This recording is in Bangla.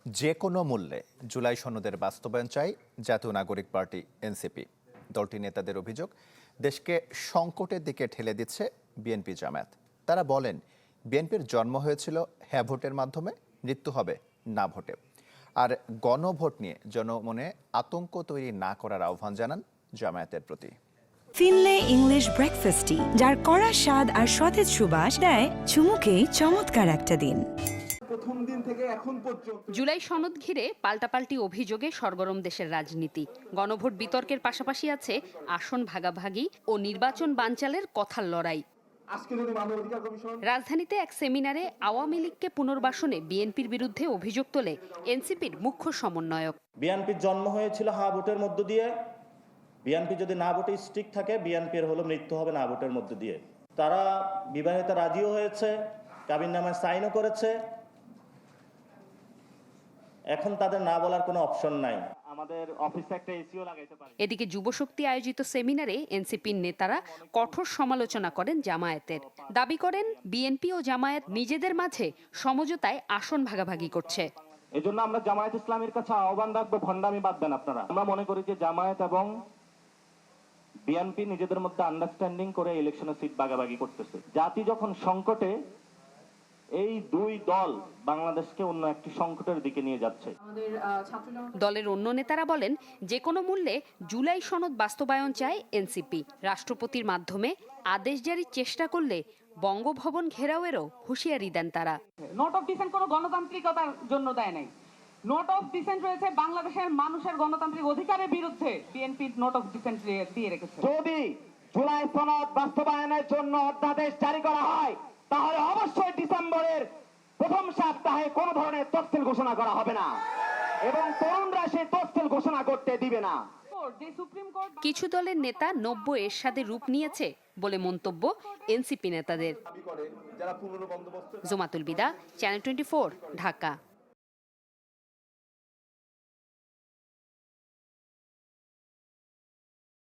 যে কোনো মূল্যে জুলাই সনদের বাস্তবায়ন চাই জাতীয় নাগরিক পার্টি এনসিপি। দলটির নেতাদের অভিযোগ, দেশকে সংকটের দিকে ঠেলে দিচ্ছে বিএনপি জামায়াত। তারা বলেন, বিএনপির জন্ম হয়েছিল হ্যাঁ ভোটের মাধ্যমে, মৃত্যু হবে না ভোটে। আর গণভোট নিয়ে জনমনে আতঙ্ক তৈরি না করার আহ্বান জানান জামায়াতের প্রতি। ফিনলে ইংলিশ ব্রেকফাস্টটি, যার কড়া স্বাদ আর সতেজ সুবাস দেয় চুমুকে চমৎকার একটা দিন। প্রথম দিন থেকে এখন পর্যন্ত জুলাই সনদ ঘিরে পাল্টাপাল্টি অভিযোগে সরগরম দেশের রাজনীতি। গণভোট বিতর্কের পাশাপাশি আছে আসন ভাগাভাগি ও নির্বাচন বানচালের কথার লড়াই। আজকে যদি মানব অধিকার কমিশন রাজধানীতে এক সেমিনারে আওয়ামী লীগকে পুনর্বাসনে বিএনপির বিরুদ্ধে অভিযোগ তোলে এনসিপির মুখ্য সমন্বয়ক। বিএনপির জন্ম হয়েছিল হ্যাঁ ভোটের মধ্য দিয়ে। বিএনপি যদি না ভোটে স্টিক থাকে, বিএনপির হলো মৃত্যু হবে না ভোটের মধ্য দিয়ে। তারা বিবাহিত রাজিও হয়েছে, কাবিননামায় সাইনও করেছে। এখন তাদের না বলার কোনো অপশন নাই। আমাদের অফিসে একটা এসিও লাগাইতে পারে। এদিকে যুবশক্তি আয়োজিত সেমিনারে এনসিপির নেতারা কঠোর সমালোচনা করেন জামায়াতের। দাবি করেন, বিএনপি ও জামায়াত নিজেদের মাঝে সমঝোতায় আসন ভাগাভাগি করছে। এজন্য আমরা জামায়াত ইসলামের কাছে আহ্বান রাখবো, ভণ্ডামি বাদ দেন আপনারা। আমরা মনে করি যে জামায়াত এবং বিএনপি নিজেদের মধ্যে আন্ডারস্ট্যান্ডিং করে ইলেকশনের সিট ভাগাভাগি করতেছে। জাতি যখন সংকটে, এই দুই দল বাংলাদেশকে অন্য একটি সংকটের দিকে নিয়ে যাচ্ছে। দলের অন্য নেতারা বলেন, যে কোনো মূল্যে জুলাই সনদ বাস্তবায়ন চায় এনসিপি। রাষ্ট্রপতির মাধ্যমে আদেশ জারির চেষ্টা করলে বঙ্গভবন ঘেরাওয়েরও হুঁশিয়ারি দেন তারা। নোট অফ ডিসেন্ট কোনো গণতান্ত্রিকতার জন্য দেয় নাই। নোট অফ ডিসেন্ট রয়েছে বাংলাদেশের মানুষের গণতান্ত্রিক অধিকারের বিরুদ্ধে। বিএনপি নোট অফ ডিসেন্ট দিয়ে রেখেছে। যদি জুলাই সনদ বাস্তবায়নের জন্য অধ্যাদেশ জারি করা হয়, তাহলে অবশ্যই ডিসেম্বরের প্রথম সপ্তাহে কোনো ধরনের তফসিল ঘোষণা করা হবে না এবং তরুণরা সেই তফসিল ঘোষণা করতে দিবে না। কিছু দলের নেতা নব্য এরশাদে রূপ নিয়েছে বলে মন্তব্য এনসিপি নেতাদের। জোমাতুল বিদা, চ্যানেল 24, ঢাকা।